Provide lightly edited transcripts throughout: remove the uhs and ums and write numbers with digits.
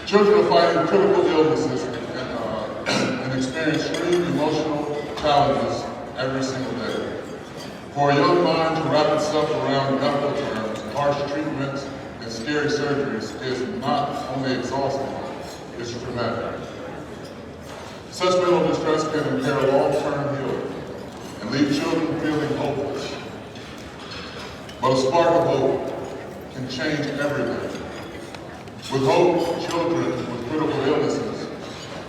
Children are fighting critical illnesses and experience extreme emotional challenges every single day. For a young mind to wrap itself around medical terms, harsh treatments, and scary surgeries is not only exhausting, it's traumatic. Such mental distress can impair long-term healing and leave children feeling hopeless. But a spark of hope can change everything. With hope, children with critical illnesses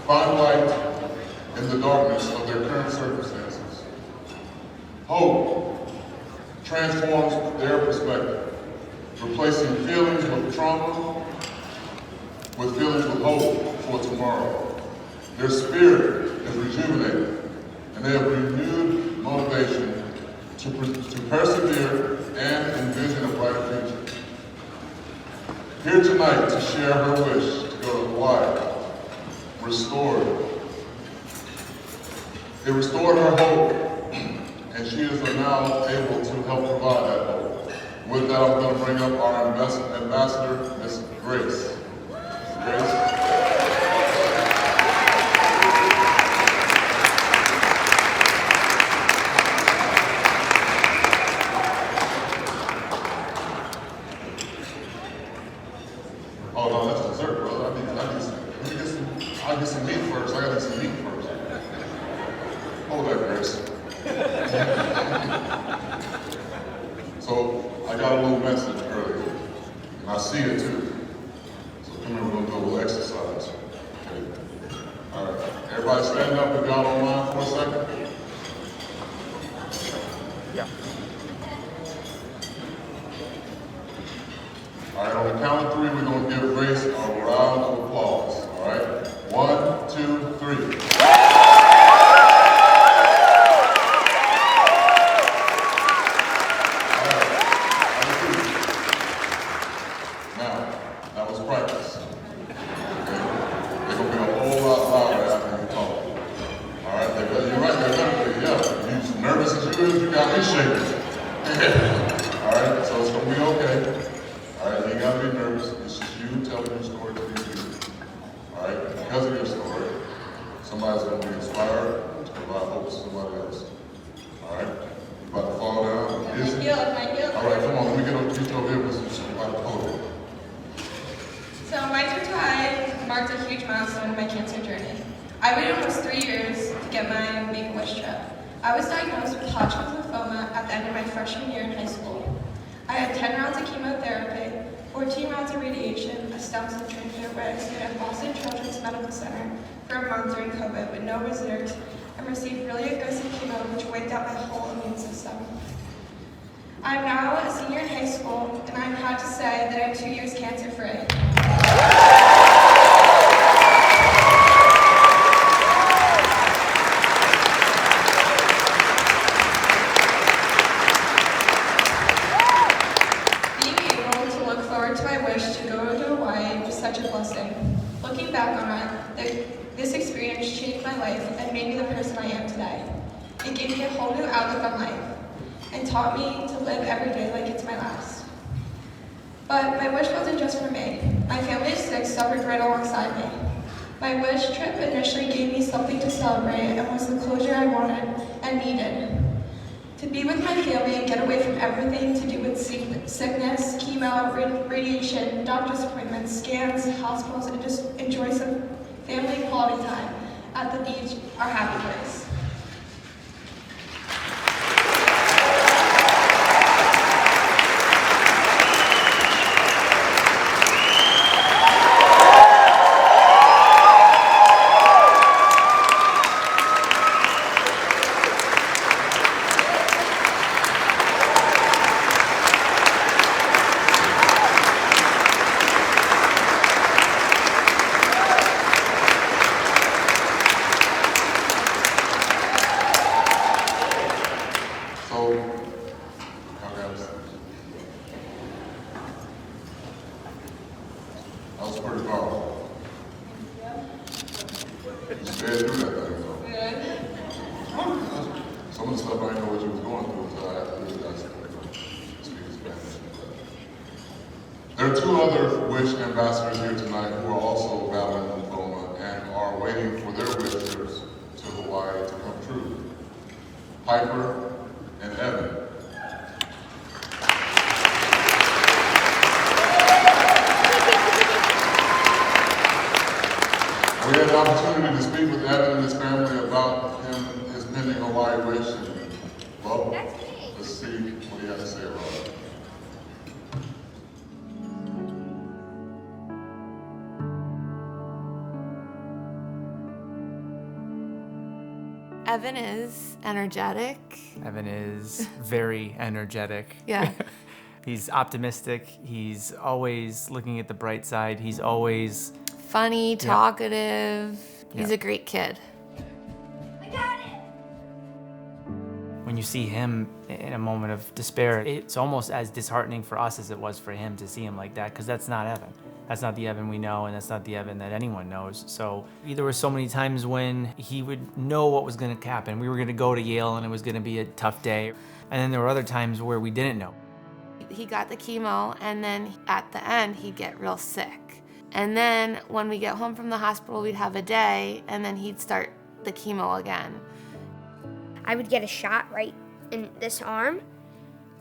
find light in the darkness of their current circumstances. Hope transforms their perspective, replacing feelings with trauma with feelings with hope for tomorrow. Their spirit is rejuvenated, and they have renewed motivation to persevere and envision a brighter future. Here tonight to share her wish to go to Hawaii, restored. It restored her hope, and she is now able to help provide that hope. With that, I'm going to bring up our ambassador, Ms. Grace. Ms. Grace. Oh no, that's dessert, brother. I'll get some meat first. I gotta get some meat first. Hold that, Grace. So I got a little message earlier, and I see it too. So come here, we're gonna do a little exercise. Okay. All right. Everybody stand up if y'all don't mind for a second. Yeah. All right, on the count of three, we're going to give Grace a round of applause. All right? 1, 2, 3. All right. Now, that was practice. Okay? They're going to be a whole lot louder after you talk. All right? You're right. They're going to be, yeah. You as nervous as you is, you got me shaking. All right? So it's going to be okay. All right, you ain't gotta be nervous. This is you telling your story to these people. All right, because of your story, somebody's gonna be inspired to provide hope to somebody else. All right, you about to fall down? My guilt. All right, come on, let me get over here with some by the podium. So my tour marked a huge milestone in my cancer journey. I waited almost 3 years to get my Make-A-Wish trip. I was diagnosed with Hodgkin's lymphoma at the end of my freshman year in high school. I had 10 rounds of chemotherapy, 14 rounds of radiation, a stem cell transplant where I stayed at Boston Children's Medical Center for a month during COVID with no visitors, and received really aggressive chemo which wiped out my whole immune system. I'm now a senior in high school, and I'm proud to say that I'm 2 years cancer-free. To my wish to go to Hawaii was such a blessing. Looking back on it, this experience changed my life and made me the person I am today. It gave me a whole new outlook on life and taught me to live every day like it's my last. But my wish wasn't just for me. My family of 6 suffered right alongside me. My wish trip initially gave me something to celebrate and was the closure I wanted and needed. To be with my family and get away from everything to do with sickness, chemo, radiation, doctor's appointments, scans, hospitals, and just enjoy some family quality time at the beach, our happy place. That was pretty powerful. You sped through that thing, though. Some of the stuff I didn't know what you was going through until I had to do that. Speak Spanish. There are 2 other Wish ambassadors here tonight who are also Piper, and Evan. We had the opportunity to speak with Evan and his family about his pending Hawaii wish, and well, let's see what he has to say about it. Evan is energetic. Evan is very energetic. Yeah. He's optimistic. He's always looking at the bright side. He's always Funny, talkative. He's Yeah. a great kid. when you see him in a moment of despair, it's almost as disheartening for us as it was for him to see him like that, because that's not Evan. That's not the Evan we know, and that's not the Evan that anyone knows. So there were so many times when he would know what was going to happen. We were going to go to Yale, and it was going to be a tough day. And then there were other times where we didn't know. He got the chemo, and then at the end, he'd get real sick. And then when we get home from the hospital, we'd have a day, and then he'd start the chemo again. I would get a shot right in this arm.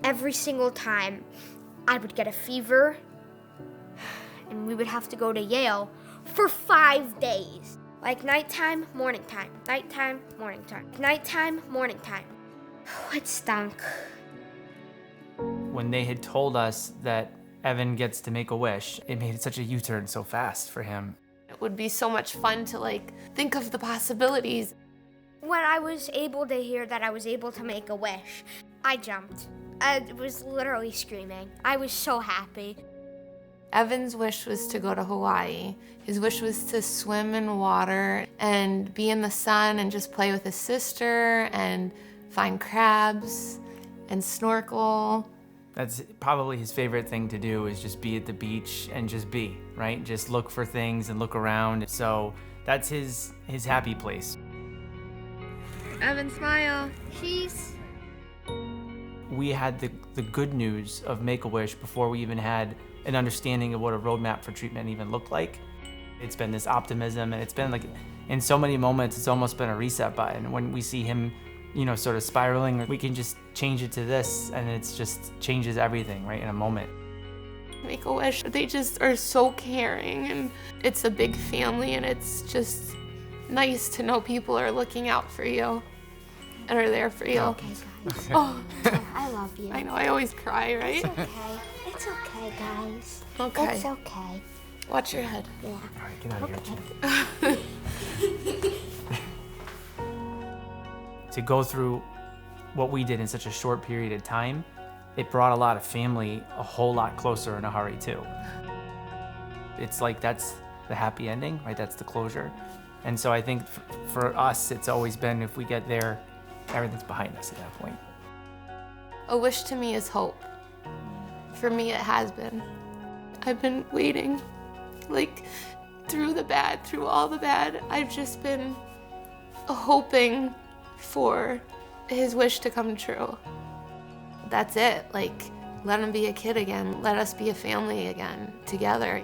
Every single time, I would get a fever, and we would have to go to Yale for 5 days. Like nighttime, morning time, nighttime, morning time, nighttime, morning time. It stunk. When they had told us that Evan gets to make a wish, it made such a U-turn so fast for him. It would be so much fun to think of the possibilities. When I was able to hear that I was able to make a wish, I jumped. I was literally screaming. I was so happy. Evan's wish was to go to Hawaii. His wish was to swim in water and be in the sun and just play with his sister and find crabs and snorkel. That's probably his favorite thing to do, is just be at the beach and just be, right? Just look for things and look around. So that's his happy place. Evan, smile. Cheese. We had the good news of Make-A-Wish before we even had an understanding of what a roadmap for treatment even looked like. It's been this optimism, and it's been in so many moments, it's almost been a reset button. When we see him, sort of spiraling, we can just change it to this, and it's just changes everything, right, in a moment. Make-A-Wish, they just are so caring, and it's a big family, and it's just nice to know people are looking out for you and are there for you. Okay, guys. Oh, I love you. I know, I always cry, right? It's okay. It's okay, guys. Okay. It's okay. Watch your head. Yeah. All right, get out of here. To go through what we did in such a short period of time, it brought a lot of family a whole lot closer in a hurry too. It's like that's the happy ending, right? That's the closure. And so I think for us, it's always been, if we get there, everything's behind us at that point. A wish to me is hope. For me, it has been. I've been waiting, through all the bad, I've just been hoping for his wish to come true. That's it, let him be a kid again. Let us be a family again, together.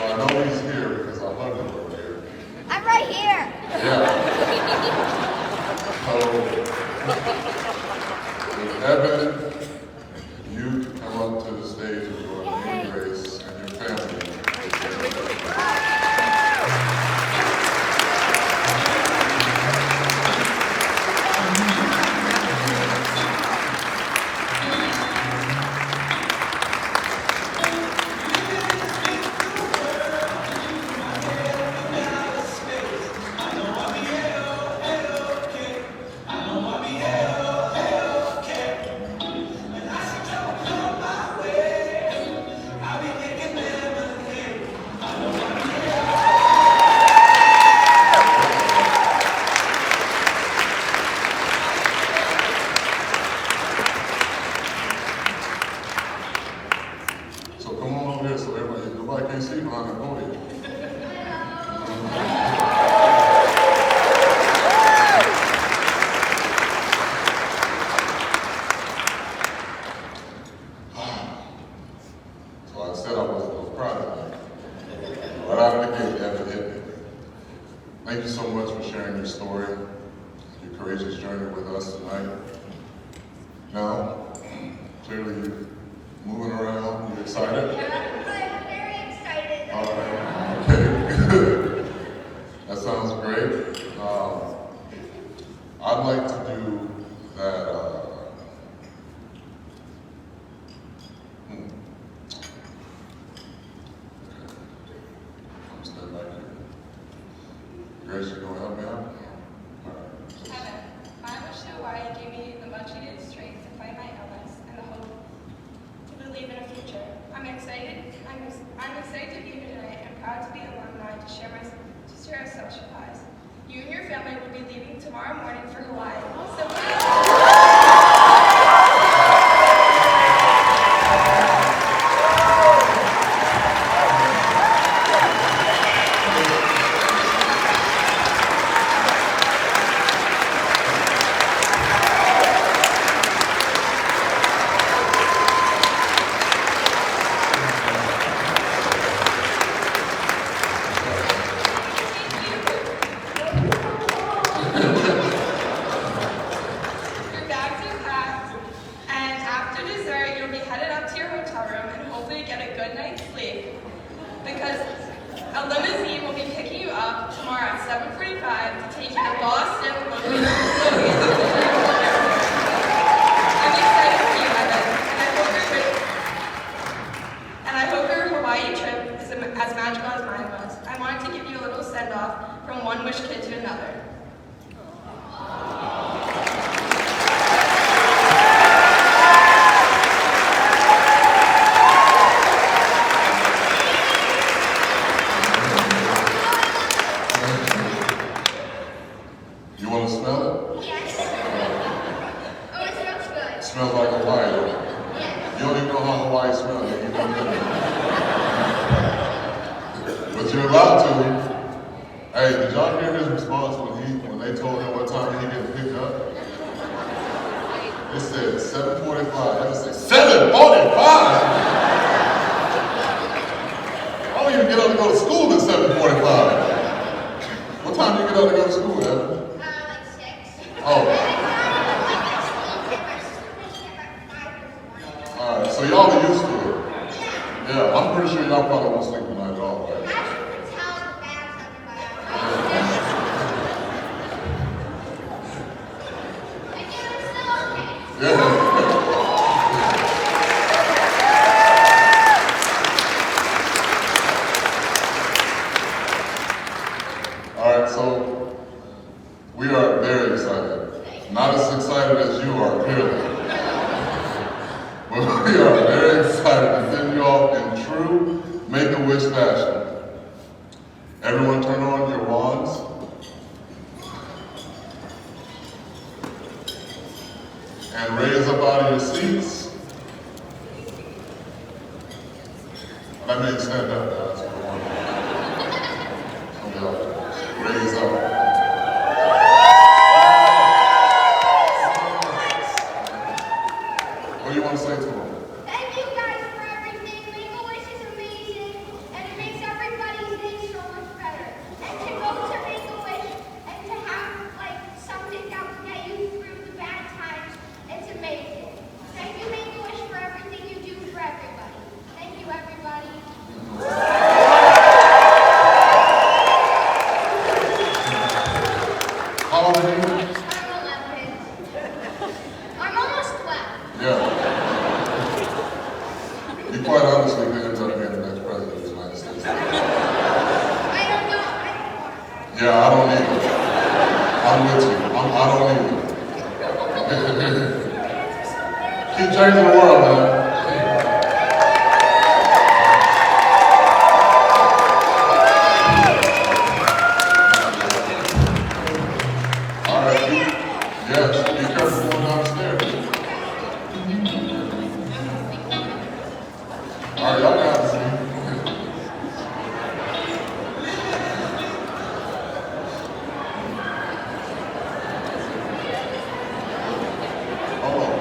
I know he's here because I hugged him over here. I'm right here. Yeah. So, with Evan, you to come up to the stage and do a name race and your family. it ever hit me. Thank you so much for sharing your story, your courageous journey with us tonight. Now, clearly you're moving around, you excited? I'm very excited. All right, okay, good. That sounds great. I'd like to do that, I'm standing back here. Grace, you gonna help me out? All right. Heaven, my wish to Hawaii gave me the much needed strength to fight my illness and the hope to believe in a future. I'm excited to be here tonight and proud to be alumni to share our social lives. You and your family will be leaving tomorrow morning for Hawaii. So your bags are packed, and after dessert, you'll be headed up to your hotel room and hopefully get a good night's sleep. Because a limousine will be picking you up tomorrow at 7:45 to take you to Boston, Mohegan Sun. I'm excited for you, Evan, and I hope your Hawaii trip is as magical as mine was. I wanted to give you a little send-off from one wish kid to another. You wanna smell it? Yes. Oh, it smells good. It smells like Hawaii. Yes. You don't even know how Hawaii smells. You don't know. But you're allowed to. Hey, did y'all hear his response when they told him what time he getting picked up? They said 7:45. They said 7:45. I don't even get up to go to school at 7:45. What time do you get up to go to school, Evan? Like 6. Oh. All right, so y'all are used to it. Yeah, I'm pretty sure y'all probably won't sleep tonight at all, right? Yeah. All right, so we are very excited. Not as excited as you are, clearly. But we are very excited to send you off in true Make-A-Wish fashion. Everyone turn on your wands. And raise up out of your seats. Let me stand up, guys. Yeah. Raise up. What do you want to say to them? Thank you guys for everything. Make-A-Wish is amazing, and it makes everybody's day so much better. And to go to Make-A-Wish and to have something that will get you through the bad times, it's amazing. Thank you, Make-A-Wish, for everything you do for everybody. Thank you, everybody. How old are you? I'm 11. I'm almost 12. Yeah. You quite honestly could end up being the next president of the United States. I don't know. Yeah, I don't either. I'm with you. I don't either. Keep changing the world, man. All right. Yes, be careful going down the stairs. All right, y'all got this. Hold on.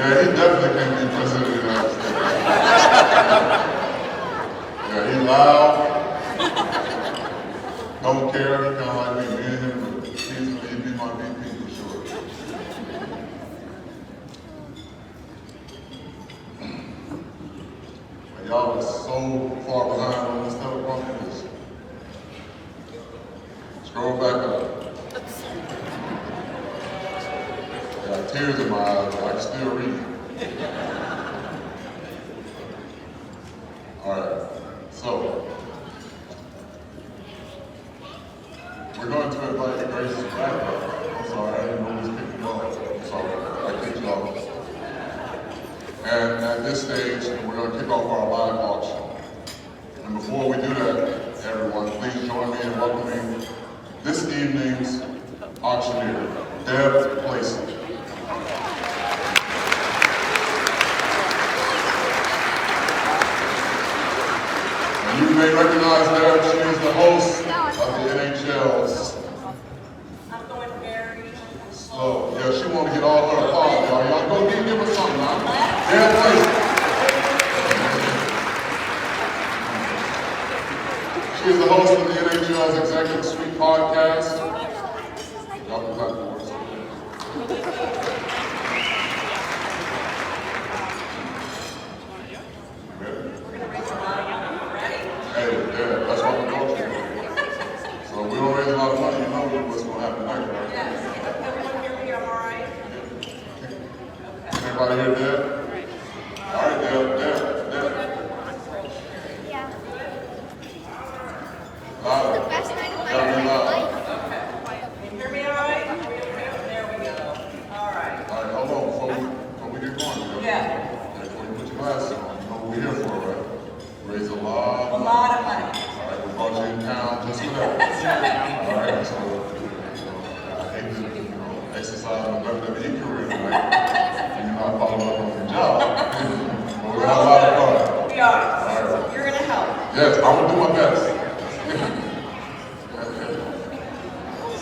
Yeah, he definitely can't be president of the United States. Yeah, he's loud. Don't care. He kind of like me. Me and him, he'd be my VP for sure. But y'all are so far behind on this teleprompter. Scroll back up. I got tears in my eyes, but I can still read. All right, so we're going to invite the Grace back up. I'm sorry, I didn't know we was kicking off. I'm sorry, I kicked you off. And at this stage, we're going to kick off our live auction. And before we do that, everyone, please join me in welcoming this evening's auctioneer, Deb Placey. You may recognize Deb. She is the host of the NHL's. I'm going very slow. Yeah, she want to get all her applause, y'all. Y'all go give her something, huh? Deb Placey. She is the host of the NHL's Executive Suite podcast. Y'all can clap for her. Hey, yeah, that's what we're going to. So we don't raise a lot of money, you know what's going to happen next, right? Yes. Everyone hear me? I'm all right? Everybody hear Deb? All right, Deb. Yeah. Loud. The best night of my Gotta be loud. life. You hear me all right? There we go. All right. All right, hold on before we get going. Deb. Yeah. Before you put your glasses on, you know what we're here for, right? Raise a lot A of money. lot of money. All right, we brought you in town just for that. All right, so I hate to, exercise my WWE career tonight, and you're not following up on your job. But we're gonna have a lot of fun. We are. All right. You're going to help. Yes, I'm gonna do my best.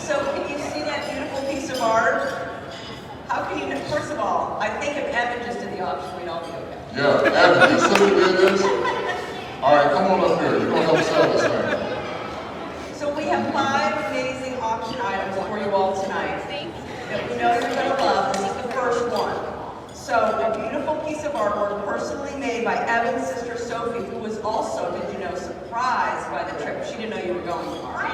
So can you see that beautiful piece of art? How can you, first of all, I think if Evan just did the auction, we'd all be okay. Yeah, Evan, you sister did this. All right, come on up here. You're gonna help sell this thing. So we have 5 amazing auction items for you all tonight that we know you're going to love. This is the first one. So a beautiful piece of artwork personally made by Evan's sister Sophie, who was also, did you know, surprised by the trip. She didn't know you were going tomorrow.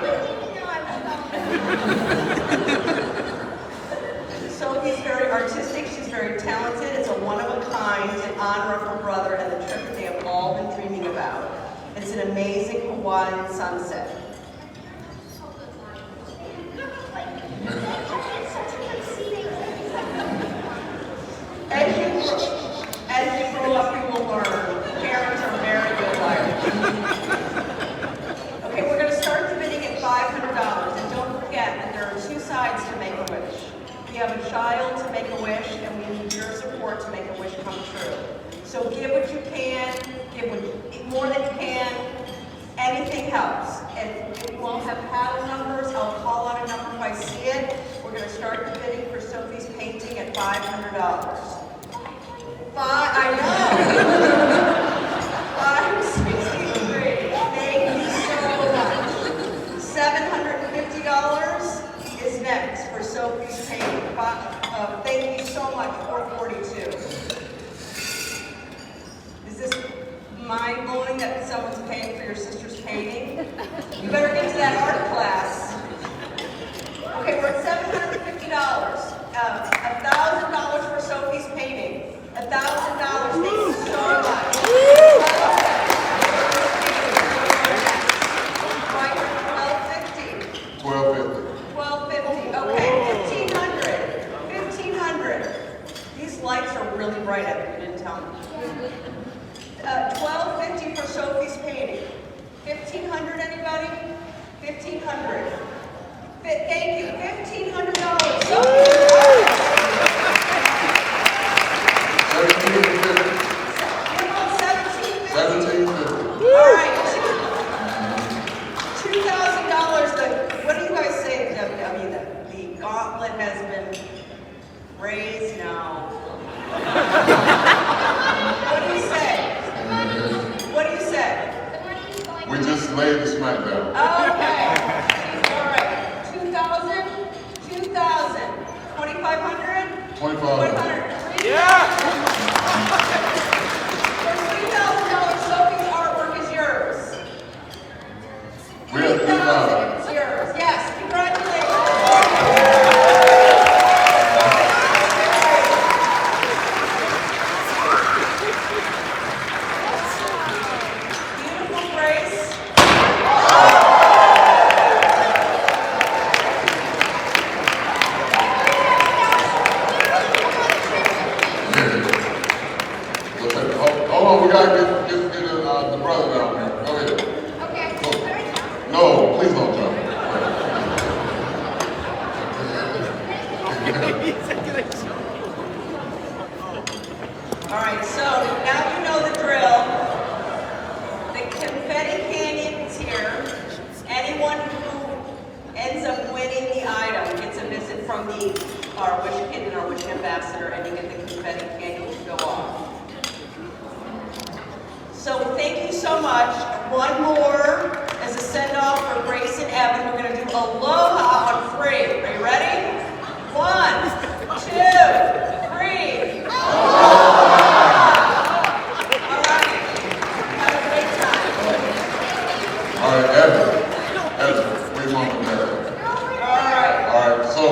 Sophie's very artistic, she's very talented. It's a one-of-a-kind in honor of her brother and the trip that they have all been dreaming about. It's an amazing Hawaiian sunset. As you grow up, you will learn. Parents are very good liars. Okay, we're going to start the bidding at $500. And don't forget that there are 2 sides to make a wish. We have a child to make a wish, and we need your support to make a wish come true. So give what you can, more than you can. Anything helps. And if you all have paddle numbers, I'll call out a number if I see it. We're going to start the bidding for Sophie's painting at $500. I know. 563. Thank you so much. $750 is next for Sophie's painting. Thank you so much. $442. Is this mind-blowing that someone's paying for your sister's painting? You better get to that art class. Okay, we're at $750. $1,000 for Sophie's painting. $1,000. Thank you so much. $1,250. Okay, $1,500. These lights are really bright up here, you didn't tell me. $1,250 for Sophie's painting. $1,500, anybody? $1,500. Thank you, $1,500. $1,750. All right, $2,000. What do you guys say? The gauntlet has been raised now. What do you say? What do you say? We just laid the smack down. Okay. All right. 2,000, 2,000, 2,500, 2,500. 1,500. Yeah. For $3,000, Sophie's artwork is yours. We're at 3,000. It's yours. Yes. Congratulations. Beautiful Grace. Hold on, we gotta get the brother down here. Go ahead. Okay. No, please don't jump. All right, so now you know the drill. The confetti canyon is here. Anyone who ends up winning the item gets a visit from our Wish Kid and our Wish Ambassador, and you get the confetti canyon to go off. So thank you so much. One more as a send-off for Grace and Evan. We're going to do Aloha on 3. Are you ready? 1, 2, 3. All right. Have a great time. All right, Evan, where's Mom and Dad? All right. All right, so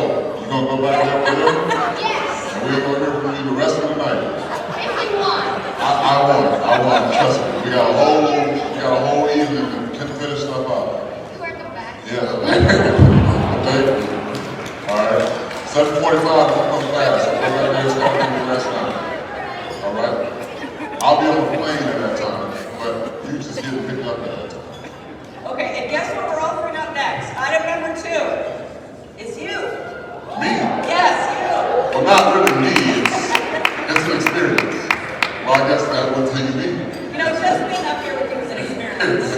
you gonna go back there with them? Yes. And we're gonna hear from you the rest of the night. If you want. I want, trust me. We got a whole evening to finish stuff out. You are the best. Yeah. Okay. All right. 7:45, we'll come fast. We're gonna be starting the rest now. All right. I'll be on the plane at that time, but you just get picked up at that time. Okay, and guess what we're offering up next? Item number 2 is you. Me? Yes, you. Well, not really me. It's an experience. Well, I guess that would take me. You know, just being up here with you is an experience.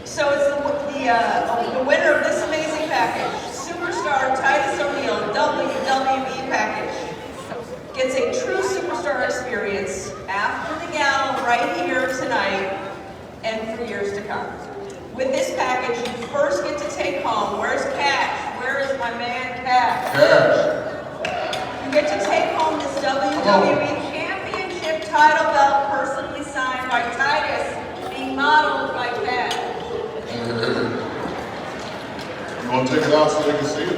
So it's the winner of this amazing package, Superstar Titus O'Neil WWE package. Gets a true superstar experience after the gala right here tonight and for years to come. With this package, you first get to take home, where's Cash? Where is my man Cash? Cash. You get to take home this WWE Championship title belt personally signed by Titus, being modeled by Cash. You want to take it out so they can see it?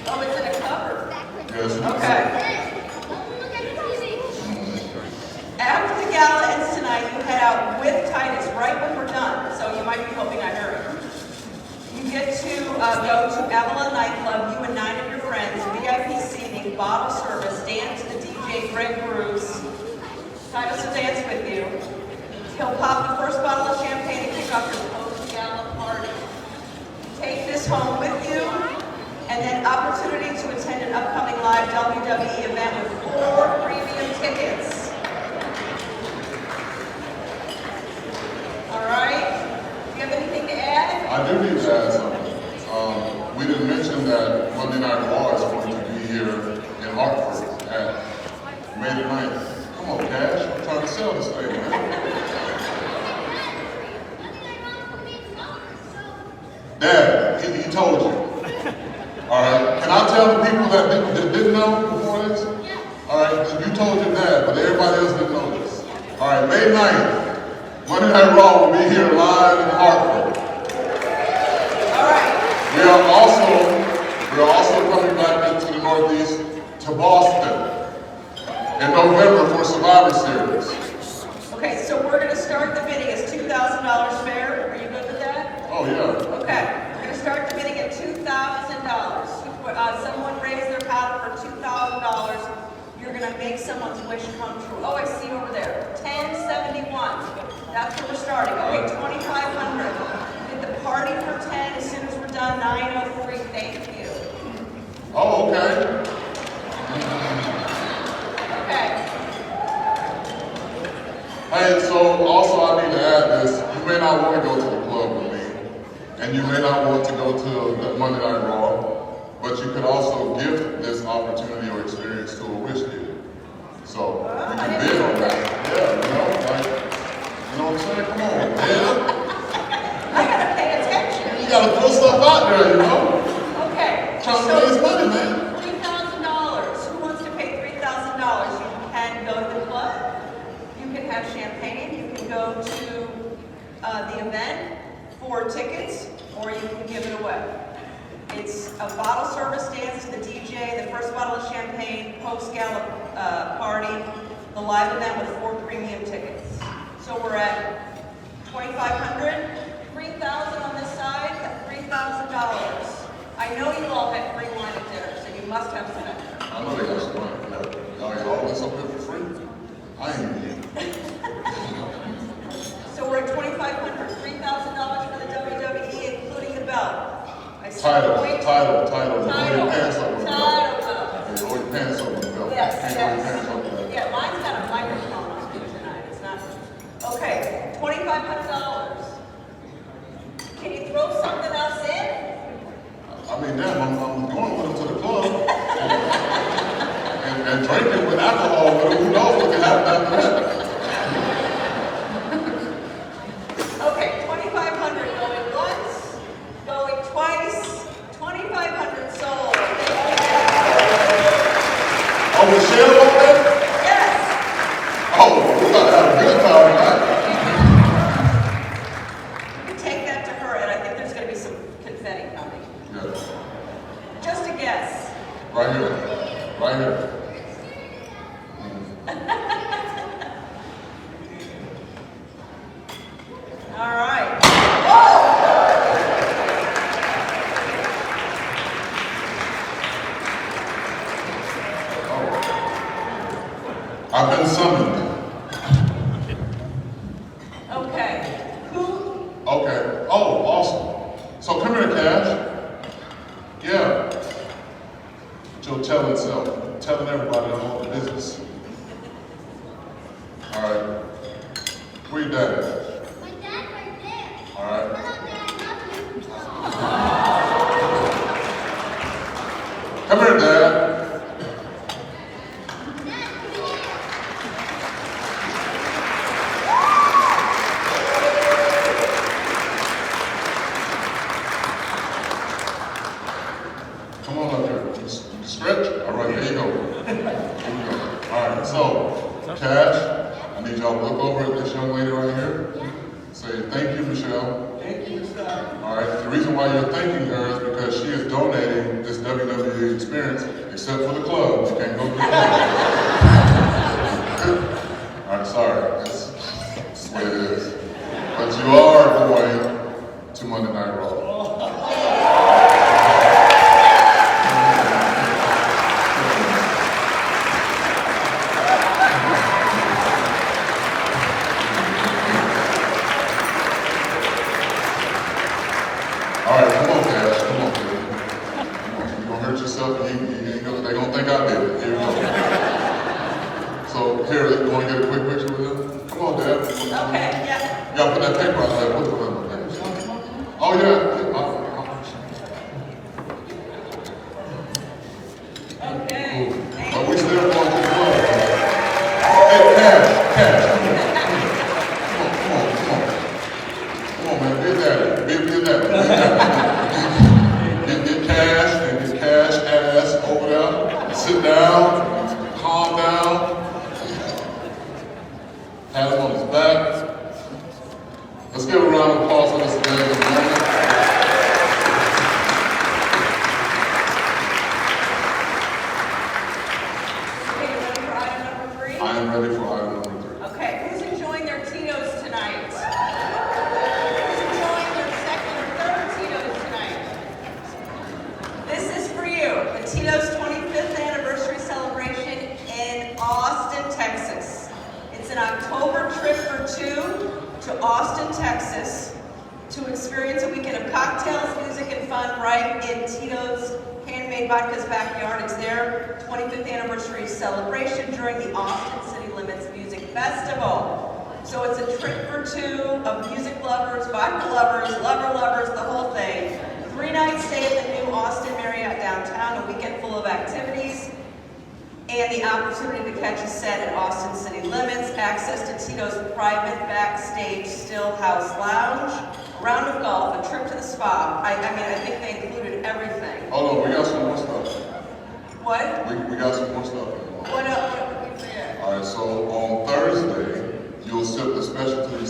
Oh, it's in a cover. Yes. Okay. After the gala ends tonight, you head out with Titus right when we're done, so you might be hoping I hurry. You get to go to Avalon Nightclub, you and 9 of your friends, VIP seating, bottle service, dance to the DJ Greg Bruce. Titus will dance with you. He'll pop the first bottle of champagne and kick off your post-gala party. Take this home with you, and then opportunity to attend an upcoming live WWE event with 4 premium tickets. All right. Do you have anything to add? I do need to add something. We didn't mention that Monday Night Raw is going to be here in Hartford at May the 9th. Come on, Cash. I'm trying to sell this thing, man. Dad, he told you. All right. Can I tell the people that didn't know before this? All right. You told your dad, but everybody else didn't know this. All right. May 9th, Monday Night Raw will be here live in Hartford. All right. We are also coming back into the Northeast to Boston in November for Survivor Series. Okay, so we're going to start the bidding. Is $2,000 fair? Are you good with that? Oh yeah. Okay, we're going to start the bidding at $2,000. Someone raised their paddle for $2,000. You're going to make someone's wish come true. Oh, I see over there. 1071. That's where we're starting. Okay, 2,500. Get the party for 10 as soon as we're done. 903. Thank you. Oh, okay. Okay. Hey, so also I need to add this. You may not want to go to the club with me, and you may not want to go to the Monday Night Raw, but but you could also gift this opportunity or experience to a wish giver. So you can bid on that. Yeah, you know, like, you know what I'm saying? Come on, man. I gotta pay attention. You gotta throw stuff out there, you know? Okay. Trying to raise money, man. $3,000. Who wants to pay $3,000? You can go to the club. You can have champagne. You can go to the event for tickets, or you can give it away. It's a bottle service dance to the DJ, the first bottle of champagne, post-gala party, the live event with 4 premium tickets. So we're at $2,500, $3,000 on this side, $3,000. I know you all had free wine at dinner, so you must have some extra. I know they got some money. Y'all get all this up here for free? I ain't getting it. So we're at $2,500, $3,000 for the WWE, including the belt. Title. You hold your Title. pants up with the belt. Title. You hold your pants up with the belt. Yes, You can't hold your pants up with that. Yeah, mine's got a microphone on it tonight. It's not. Okay, $2,500. Can you throw something else in? I mean, damn, I'm going with them to the club and drinking with alcohol with them. Who knows what can happen after that? Okay, $2,500 going once, going twice, $2,500 sold. Oh, Michelle over there? Yes. Oh, we're about to have a good time tonight. You can take that to her, and I think there's going to be some confetti coming. Yeah, Just a guess. right here. Right here. All right. I've been summoned. Okay. Who? Okay. Oh, awesome. So come here, Cash. Yeah. Your telling self, telling everybody I'm on the business. All right. Where your dad at? My dad's right there. All right. What up, Dad? Love you. Come here, Dad. Come on up here. Stretch. All right, here you go. Here we go. All right, so, Cash, I need y'all to look over at this young lady right here. Say, thank you, Michelle. Thank you, sir. All right, the reason why you're thanking her is because she is donating this WWE experience, except for the club. You can't go to the club. All right, sorry. That's the way it is. But you are going to Monday Night Raw. All right, come on, Cash. Come on, baby. You're gonna hurt yourself, and they're gonna think I did it. Here we go. So here, you wanna get a quick picture with them? Come on, Dad. Okay, yeah. You gotta put that paper out there. Put the Oh yeah. Okay. But we still going to the club. Hey, Cash, come on. Come on, man. Be that. Get Cash and get Cash ass over there. Sit down, calm down. Have him on his back. Let's give a round of applause for this amazing moment. Okay, you ready for item number 3? I am ready for item number 3. Okay, who's enjoying their Tito's tonight? Who's enjoying their second or third Tito's tonight? This is for you, the Tito's 25th anniversary celebration in Austin, Texas. It's an October trip for 2 to Austin, Texas to experience a weekend of cocktails, music, and fun right in Tito's Handmade Vodka's backyard. It's their 25th anniversary celebration during the Austin City Limits Music Festival. So it's a trip for 2 of music lovers, vodka lovers, lover lovers, the whole thing. 3-night stay at the new Austin Marriott downtown, a weekend full of activities, and the opportunity to catch a set at Austin City Limits, access to Tito's private backstage still house lounge, a round of golf, a trip to the spa. I think they included everything. Hold on, we got some more stuff. What? We got some more stuff. What else? What did we forget? All right, so on Thursday, you'll sip the specialty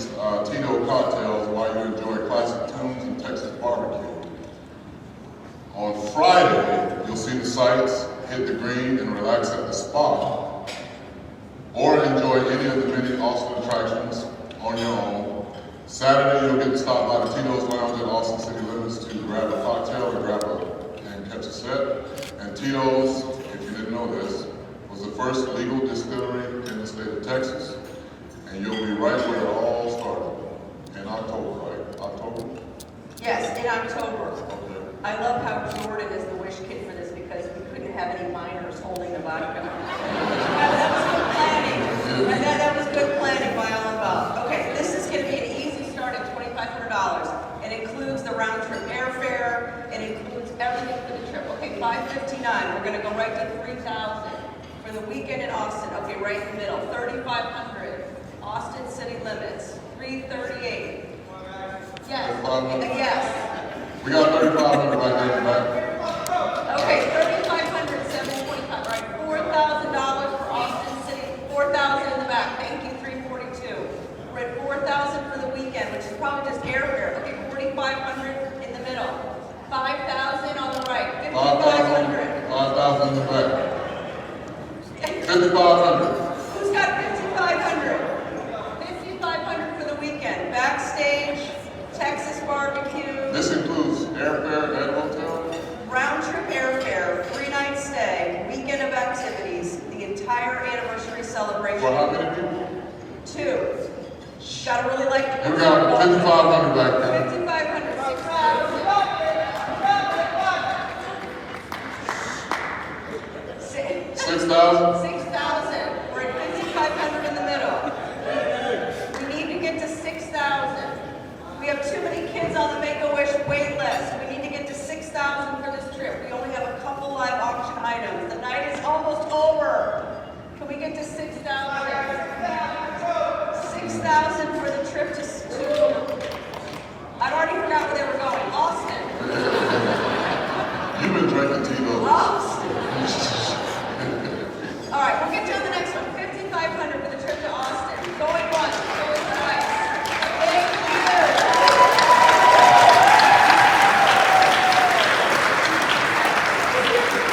Tito cocktails while you enjoy classic tunes and Texas barbecue. On Friday, you'll see the sights, hit the green, and relax at the spa. Or enjoy any of the many Austin attractions on your own. Saturday, you'll get to stop by the Tito's Lounge at Austin City Limits to grab a cocktail and catch a set. And Tito's, if you didn't know this, was the first legal distillery in the state of Texas. And you'll be right where it all started. In October, right? October? Yes, in October. Okay. I love how Jordan is the wish kid for this because we couldn't have any minors holding the vodka. That was good planning. And that was good planning by all involved. Okay, this is going to be an easy start at $2,500. It includes the round trip airfare. It includes everything for the trip. Okay, $559. We're going to go right to $3,000 for the weekend in Austin. Okay, right in the middle. $3,500. Austin City Limits. $338. Yes. Yes. We got 3,500 right there in the back. Okay, 3,500, 725, right? $4,000 for Austin City, 4,000 in the back. Thank you, 342. We're at 4,000 for the weekend, which is probably just airfare. Okay, 4,500 in the middle. 5,000 on the right. 5,500. 5,000 in the back. 5,500. Who's got 5,500? 5,500 for the weekend. Backstage, Texas barbecue. This includes airfare and hotel? Round trip airfare, 3-night stay, weekend of activities, the entire anniversary celebration. For how many people? 2. Gotta really like the Here we go, 5,500 back there. 5,500, 6,000. 6,000? 6,000. We're at 5,500 in the middle. We need to get to 6,000. We have too many kids on the Make-A-Wish wait list. We need to get to 6,000 for this trip. We only have a couple live auction items. The night is almost over. Can we get to 6,000? 6,000 for the trip to I've already forgot where they were going. Austin. You've been drinking Tito's. Austin. All right, we'll get you on the next one. 5,500 for the trip to Austin. Going once, going twice. Thank you.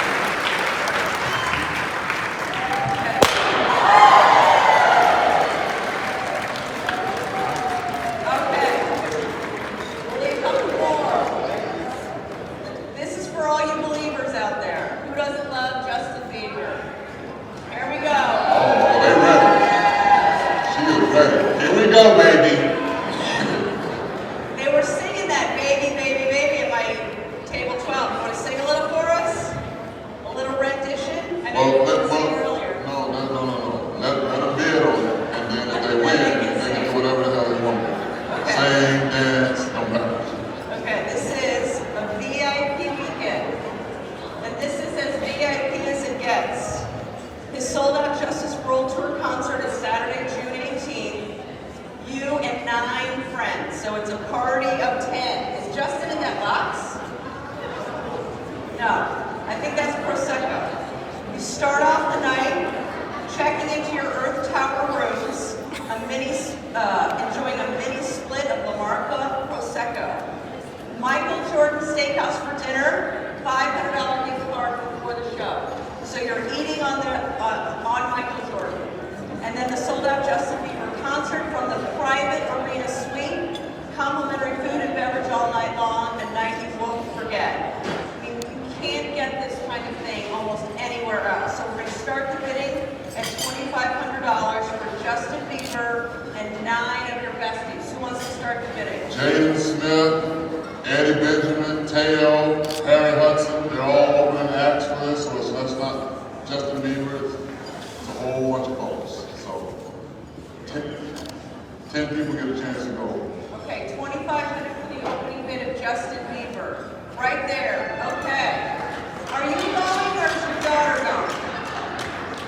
Are you going or is your daughter going?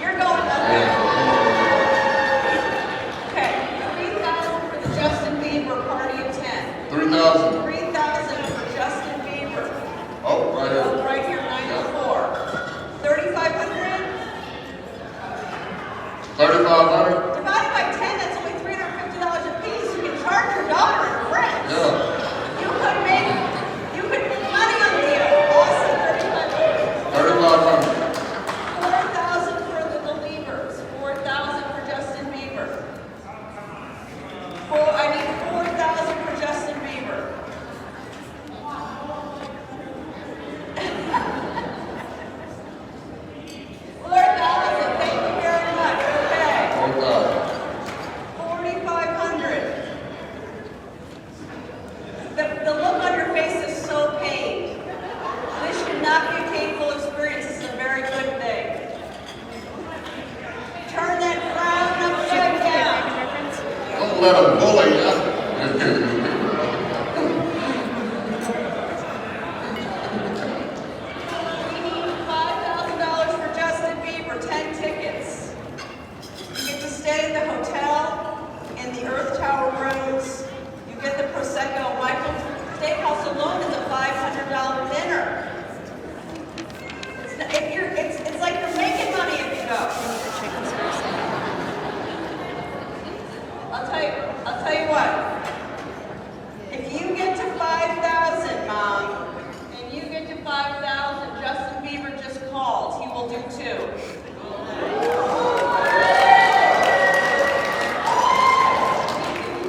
You're going, okay. Okay, 3,000 for the Justin Bieber party of 10. 3,000. 3,000 for Justin Bieber. Oh, right Oh, here. right here, 94. 3,500 3,500. divided by 10, that's only $350 a piece. You can charge your daughter and her friends. Yeah. You could money on the deal. Awesome, 3,500. 3,500. 4,000 for the Biebers. 4,000 for Justin Bieber. I need 4,000 for Justin Bieber. Thank you very much. Okay. 4,000. 4,500. The look on your face is so pained. This should not be a painful experience. This is a very good thing. Turn that frown upside down. Don't let them bully you. We need $5,000 for Justin Bieber, 10 tickets. You get to stay in the hotel, in the Earth Tower rooms. You get the Prosecco. Michael's Steakhouse alone is a $500 dinner. It's like you're making money if you go. I'll tell you what. If you get to 5,000, Mom, and you get to 5,000, Justin Bieber just called. He will do too.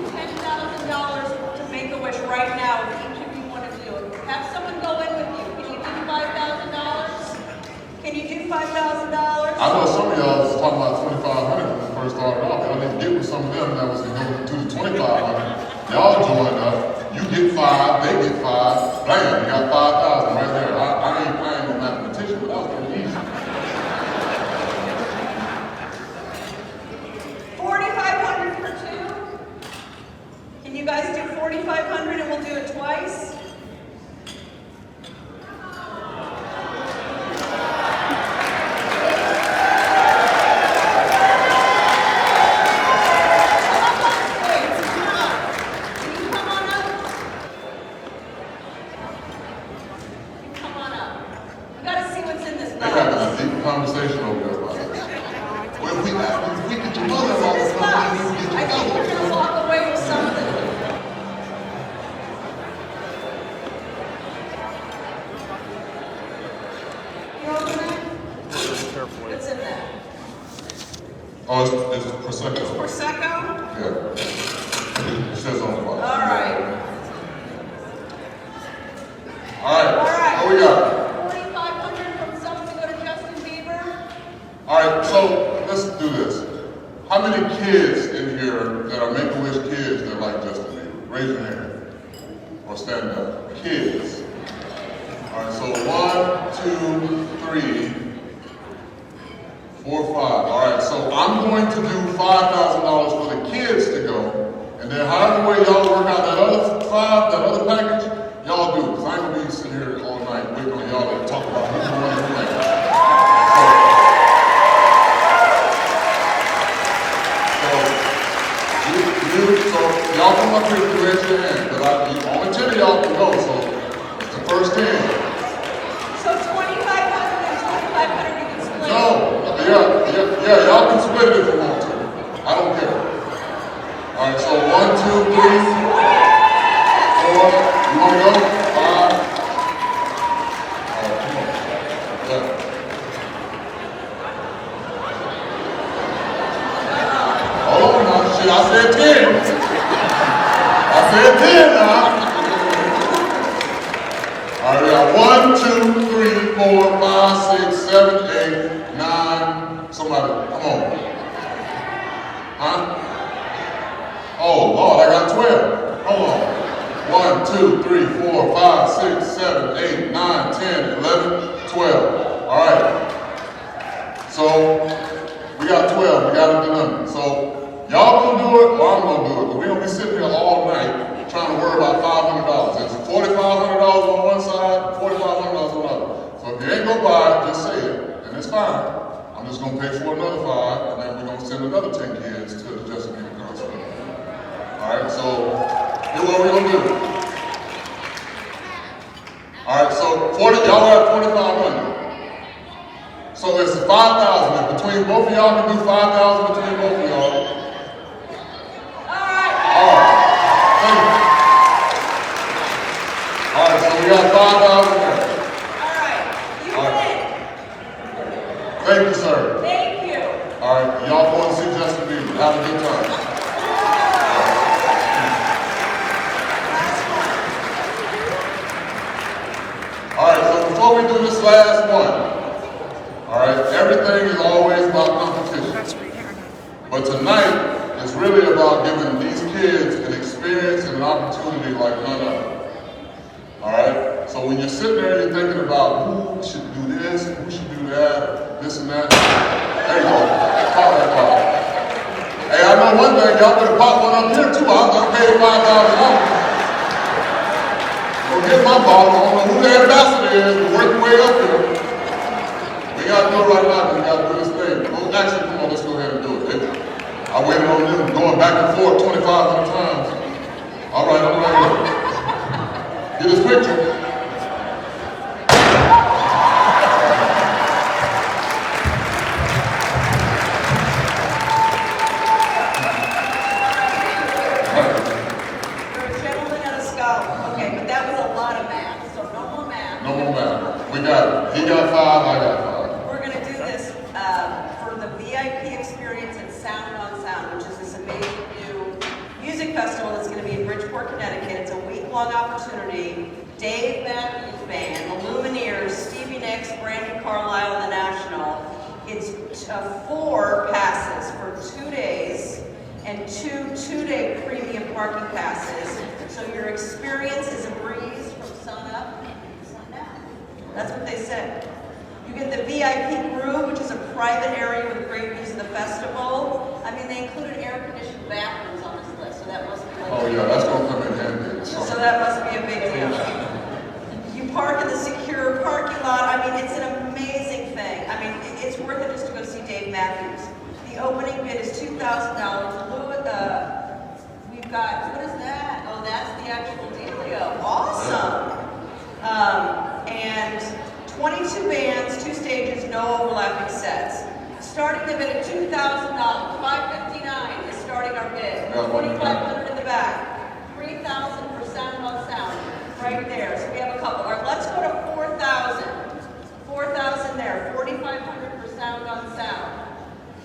$10,000 to Make-A-Wish right now if each of you want to do it. Have someone go in with you. Can you do $5,000? Can you do $5,000? I know some of y'all was talking about 2,500 when we first started off. Y'all need to get with some of them that was going to do the 2,500. Y'all joined up. You get 5, they get 5. Bam, you got 5,000 right there. I ain't no mathematician, but that was pretty easy. 4,500 for two. Can you guys do 4,500 and we'll do it twice? They having a deep conversation over there about it. Well, if we get your mother What's in off this the box? phone, we can I get think your we're gonna walk away with something. You open it? What's in there? Oh, it's Prosecco. It's Prosecco? Yeah. It says on the box. All right. All right. All right. What we got? 4,500 from someone to go to Justin Bieber. All right, so let's do this. How many kids in here that are Make-A-Wish kids that like Justin Bieber? Raise your hand. Or stand up. Kids. All right, so 1, 2, 3, 4, 5. All right, so I'm going to do $5,000 for the kids to go. And then however way y'all work out that other 5, that other package, y'all do. Because I ain't going to be sitting here all night waiting on y'all to talk about who's going to win. So y'all come up here and raise your hand, but only 10 of y'all can go, so it's the first 10. So 2,500 and 2,500 you can split. No, yeah, y'all can split it if you want to. I don't care. All right, so 1, 2, 3, 4. You want to go? 5. All right, come on. Yeah. Hold on now, shit, I said 10. I said 10 now. All right, we got 1, 2, 3, 4, 5, 6, 7, 8, 9. Somebody, come on. Huh? Oh, Lord, I got 12. Hold on. 1, 2, 3, 4, 5, 6, 7, 8, 9, 10, 11, 12. All right. So, we got 12. We got it done. So, y'all gonna do it, or I'm gonna do it. But we gonna be sitting here all night trying to worry about $500. It's $4,500 on one side, $4,500 on the other. So if if you ain't gonna buy it, just say it, and it's fine. I'm just gonna pay for another 5, and then we're gonna send another 10 kids to the Justin Bieber concert. All right, so here's what we're gonna do. All right, so 40, y'all are at 4,500. So it's 5,000. If between both of y'all can do 5,000 between both of y'all. All right. Thank you. All right, so we got 5,000 there. All right, you All right. win. Thank you, sir. Thank you. All right, y'all go and see Justin Bieber. Have a good time. All right, so before we do this last one, all right, everything is always about competition. But tonight is really about giving these kids an experience and an opportunity like none other. All right, so when you're sitting there and you're thinking about who should do this, who should do that, this and that, there you go, pop that ball. Hey, I know one thing, y'all better pop one up here too. I'm gonna pay $5,000. Go get my ball. I don't know who the ambassador is, but work your way up here. We gotta do it right now, we gotta do this thing. Well, actually, come on, let's go ahead and do it. I waited on them going back and forth 2,500 times. All right, I'm right here. Get this picture. You're a gentleman and a scholar. Okay, but that was a lot of math, so no more math. No more math. We got it. He got 5, I got 5. We're going to do this for the VIP experience at Sound on Sound, which is this amazing new music festival that's going to be in Bridgeport, Connecticut. It's a week-long opportunity. Dave Matthews Band, the Lumineers, Stevie Nicks, Brandon Carlisle, and the National. It's 4 passes for 2 days and 2 two-day premium parking passes. So your experience is a breeze from sun up to sun down. That's what they said. You get the VIP room, which is a private area with great views of the festival. I mean, they included air-conditioned bathrooms on this list, so that must be like... Oh yeah, that's gonna come in handy. So that must be a big deal. You park in the secure parking lot. I mean, it's an amazing thing. I mean, it's worth it just to go see Dave Matthews. The opening bid is $2,000. We've got, what is that? Oh, that's the actual dealio. Awesome. And 22 bands, 2 stages, no overlapping sets. Starting the bid at $2,000. $559 is starting our bid. $2,500 in the back. $3,000 for Sound on Sound. Right there. So we have a couple. All right, let's go to 4,000. 4,000 there. 4,500 for Sound on Sound.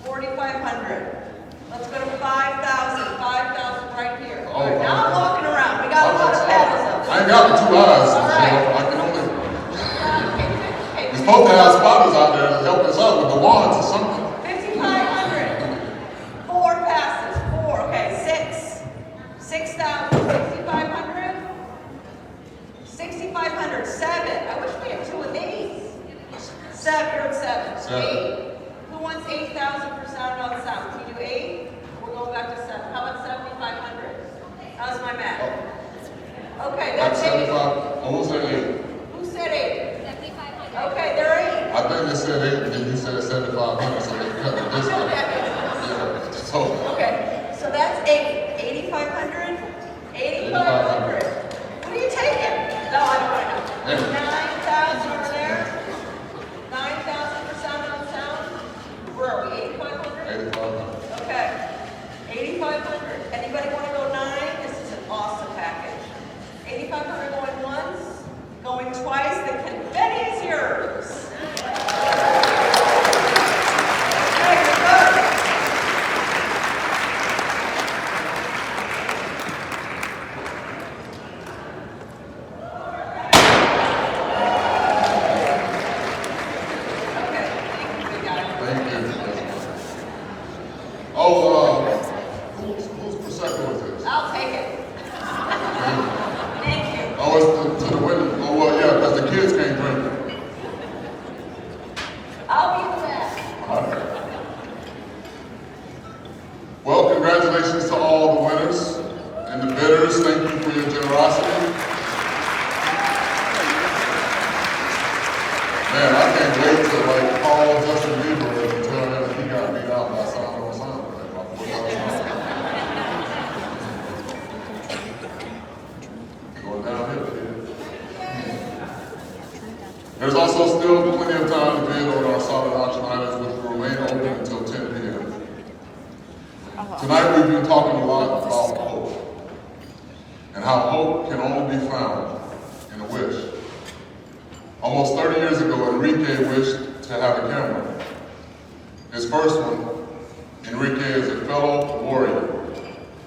4,500. Let's go to 5,000. 5,000 right here. All right, now I'm walking around. We got a lot of paddles up. I ain't got the 2 eyes. All right. I can only... We're supposed to have spotters out there to help us out with the wands or something. 5,500. 4 passes. 4. Okay, 6. 6,000. 6,500. 6,500. 7. I wish we had 2 of these. 7. You're at 7. 8. Who wants 8,000 for Sound on Sound? Can you do 8? We're going back to 7. How about 7,500? How's my math? Okay, that's 8. 75. Oh, who said 8? Who said 8? Okay, they're 8. I think they said 8, and then you said 7,500, so they cut the discount. Yeah, so... Okay, so that's 8. 8,500? 8,500. What are you taking? No, I don't want to know. 9,000 over there. 9,000 for Sound on Sound. Where are we? 8,500? 8,500. Okay. 8,500. Anybody want to go 9? This is an awesome package. 8,500 going once, going twice. The confetti is yours. Okay, you're good. Okay, thank you, good guy. Thank you. Whose Prosecco is this? I'll take it. Thank you. Oh, it's to the women. Oh, well, yeah, because the kids can't drink it. I'll be the best. All right. Well, congratulations to all the winners and the bidders. Thank you for your generosity. Man, I can't wait to like call Justin Bieber and tell him that he got beat out by Sound on Sound with him by 4,000. Going downhill, kid. There's also still plenty of time to bid on our solid auction items, which will remain open until 10 p.m. Tonight we've been talking a lot about hope, and how hope can only be found in a wish. Almost 30 years ago, Enrique wished to have a camera. His first one, Enrique is a fellow warrior.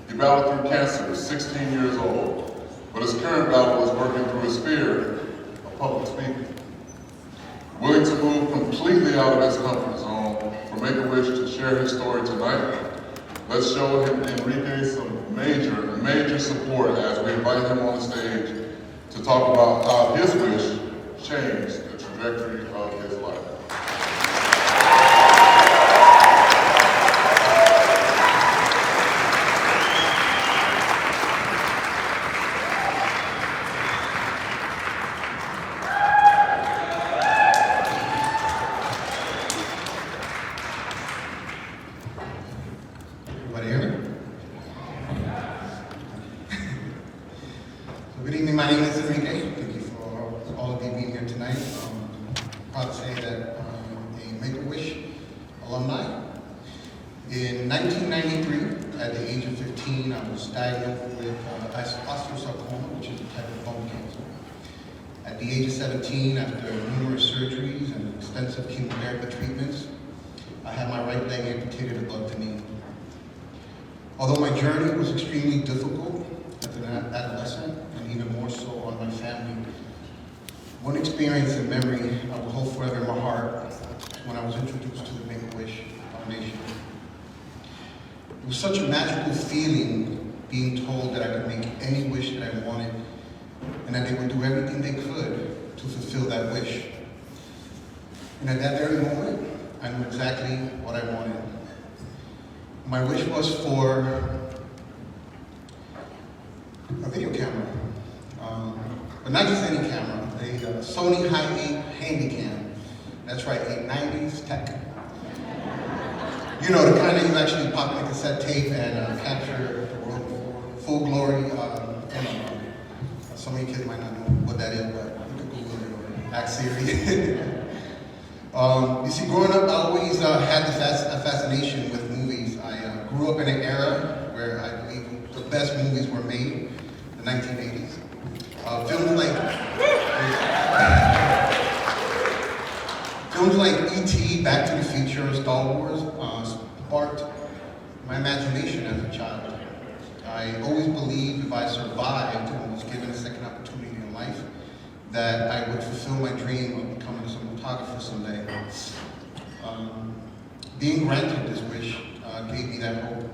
He battled through cancer at 16 years old, but his current battle is working through his fear of public speaking. Willing to move completely out of his comfort zone for Make-A-Wish to share his story tonight, let's show him Enrique some major support as we invite him on the stage to talk about how his wish changed the trajectory of his life. Everybody hear me? So good evening, my name is Enrique. Thank you for all of you being here tonight. Proud to say that I'm a Make-A-Wish alumni. In 1993, at the age of 15, I was diagnosed with osteosarcoma, which is a type of bone cancer. At the age of 17, after numerous surgeries and extensive chemotherapy treatments, I had my right leg amputated above the knee. Although my journey was extremely difficult as an adolescent, and even more so on my family, one experience and memory I will hold forever in my heart when I was introduced to the Make-A-Wish Foundation. It was such a magical feeling being told that I could make any wish that I wanted, and that they would do everything they could to fulfill that wish. And at that very moment, I knew exactly what I wanted. My wish was for a video camera, but not just any camera, a Sony Hi8 Handycam. That's right, a 90s tech. You know, the kind that you actually pop in a cassette tape and capture the world for full glory. Some of you kids might not know what that is, but you can Google it or ask Siri. You see, growing up, I always had a fascination with movies. I grew up in an era where I believe the best movies were made, the 1980s. Films like E.T., Back to the Future, Star Wars sparked my imagination as a child. I always believed if I survived and was given a second opportunity in life, that I would fulfill my dream of becoming a cinematographer someday. Being granted this wish gave me that hope.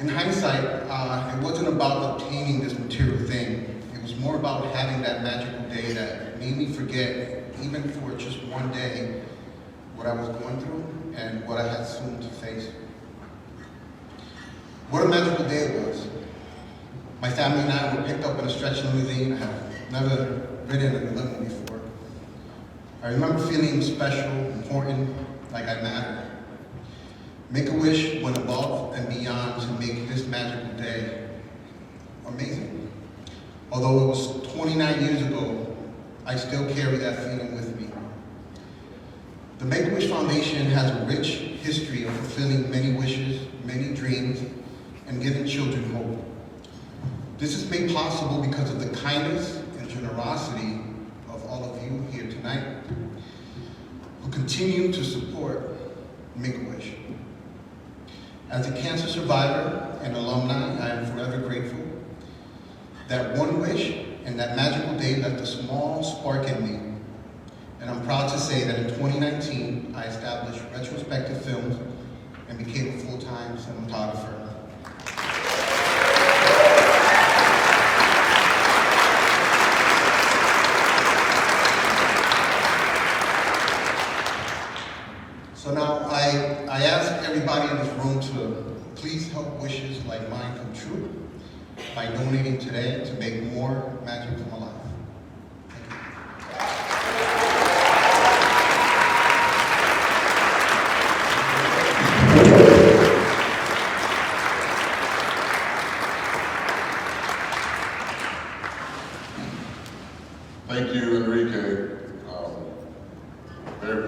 In hindsight, it wasn't about obtaining this material thing. It was more about having that magical day that made me forget, even for just one day, what I was going through and what I had soon to face. What a magical day it was. My family and I were picked up in a stretch limousine. I have never ridden in a limo before. I remember feeling special, important, like I mattered. Make-A-Wish went above and beyond to make this magical day amazing. Although it was 29 years ago, I still carry that feeling with me. The Make-A-Wish Foundation has a rich history of fulfilling many wishes, many dreams, and giving children hope. This is made possible because of the kindness and generosity of all of you here tonight, who continue to support Make-A-Wish. As a cancer survivor and alumni, I am forever grateful that one wish and that magical day left a small spark in me. And I'm proud to say that in 2019, I established Retrospective Films and became a full-time cinematographer. So now I ask everybody in this room to please help wishes like mine come true by donating today to make more magic come alive. Thank you.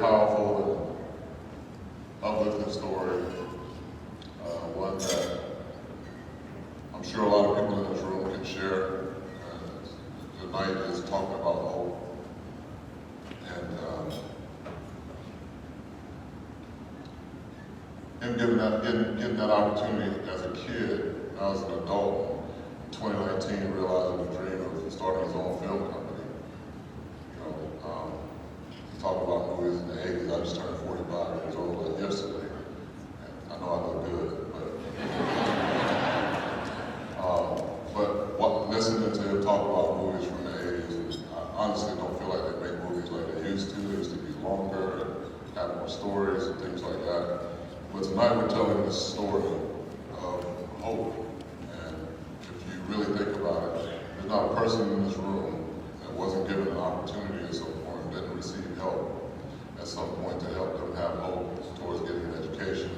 powerful and uplifting story, one that I'm sure a lot of people in this room can share. Tonight is talking about hope. And him getting that opportunity as a kid, now as an adult, in 2019, realizing the dream of starting his own film company. You know, talking about movies in the 80s. I just turned 45 years old like yesterday. And I know I look good, but listening to him talk about movies from the 80s, I honestly don't feel like they make movies like they used to. They used to be longer, and have more stories and things like that. But tonight we're telling this story of hope. And if you really think about it, there's not a person in this room that wasn't given an opportunity at some point, didn't receive help at some point to help them have hope towards getting an education,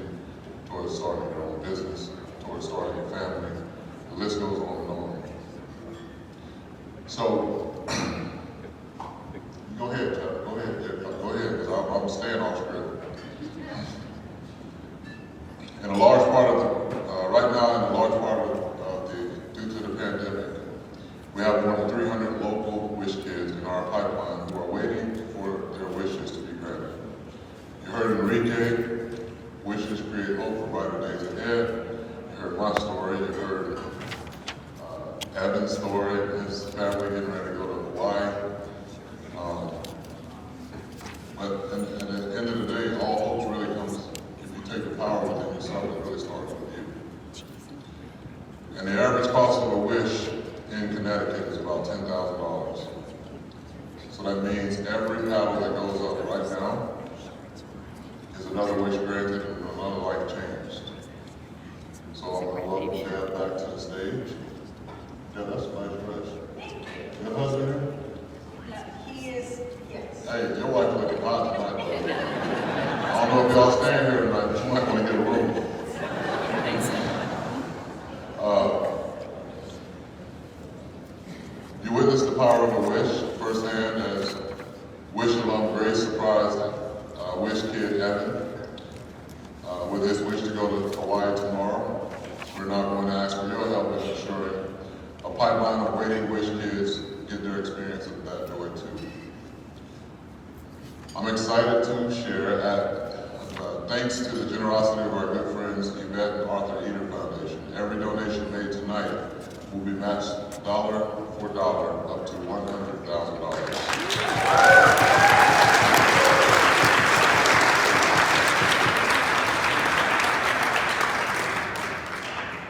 towards starting their own business, towards starting a family. The list goes on and on. So, go ahead, Chuck. Go ahead, because I'm staying off script. In a large part of right now, in a large part of due to the pandemic, we have more than 300 local wish kids in our pipeline who are waiting for their wishes to be granted. You heard Enrique, wishes create hope for brighter days ahead. You heard my story. You heard Evan's story, his family getting ready to go to Hawaii. But at the end of the day, all hope really comes if you take the power within yourself. It really starts with you. And the average cost of a wish in Connecticut is about $10,000. So that means every paddle that goes up right now is another wish granted and another life changed. So I'm going to welcome Dad back to the stage. Yeah, that's a nice dress. Your husband here? He is, yes. Hey, your wife looking hot tonight. I don't know if y'all staying here tonight, but you might want to get a room. You witnessed the power of a wish firsthand as Wish alum Grace surprised Wish kid Evan with his wish to go to Hawaii tomorrow. We're now going to ask for your help in ensuring a pipeline of waiting wish kids get their experience of that joy too. I'm excited to share thanks to the generosity of our good friends Yvette and Arthur Eder Foundation. Every donation made tonight will be matched dollar for dollar up to $100,000.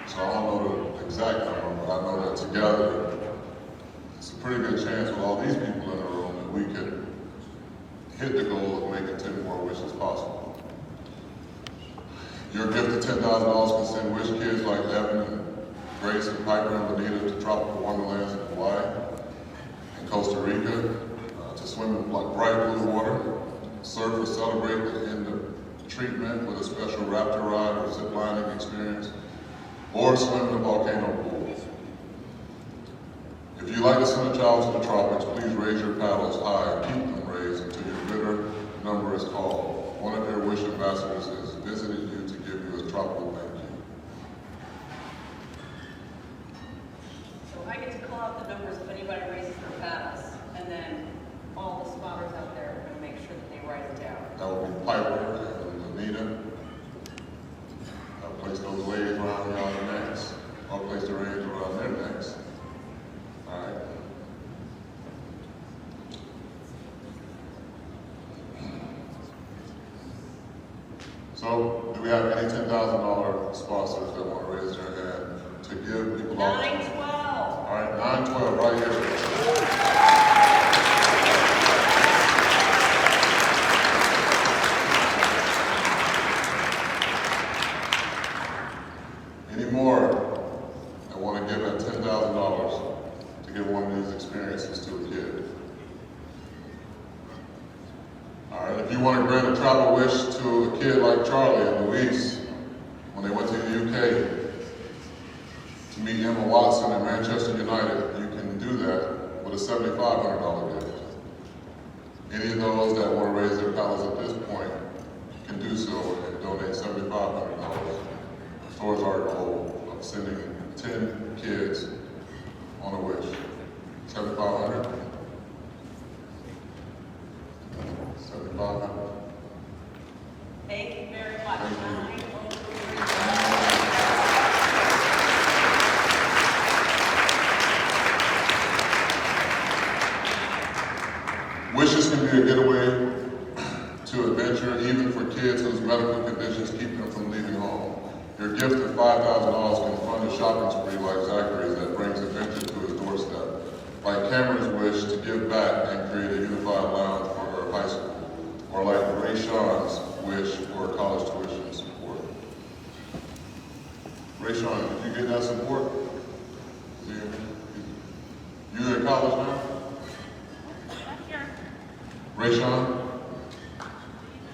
So I don't know the exact number, but I know that together, it's a pretty good chance with all these people in the room that we could hit the goal of making 10 more wishes possible. Your gift of $10,000 can send wish kids like Evan and Grace and Piper and Bonita to tropical wonderlands in Hawaii and Costa Rica, to swim in bright blue water, surf or celebrate the end of treatment with a special raptor ride or zip lining experience, or swim in a volcano pool. If you'd like to send a child to the tropics, please raise your paddles high and keep them raised until your bidder number is called. One of their wish ambassadors has visited you to give you a tropical thank you. So I get to call out the numbers if anybody raises their paddles, and then all the spotters out there are going to make sure that they write it down. That will be Piper and Anita. I'll place those waves around y'all necks. I'll place the reins around their necks. All right. So, do we have any $10,000 sponsors that want to raise their hand to give people 912. All right, 912 right here. Any more that want to give that $10,000 to give one of these experiences to a kid? All right, if you want to grant a travel wish to a kid like Charlie and Louise when they went to the UK to meet Emma Watson and Manchester United, you can do that with a $7,500 gift. Any of those that want to raise their paddles at this point can do so and donate $7,500 towards our goal of sending 10 kids on a wish. 7,500? 7,500. Thank you very much. Thank you. Wishes can be a getaway to adventure, even for kids whose medical conditions keep them from leaving home. Your gift of $5,000 can fund a shopping spree like Zachary's that brings adventure to his doorstep. Like Cameron's wish to give back and create a unified lounge for her high school. Or like Ray Sean's wish for college tuition support. Ray Sean, did you get that support? You in college now? Ray Sean,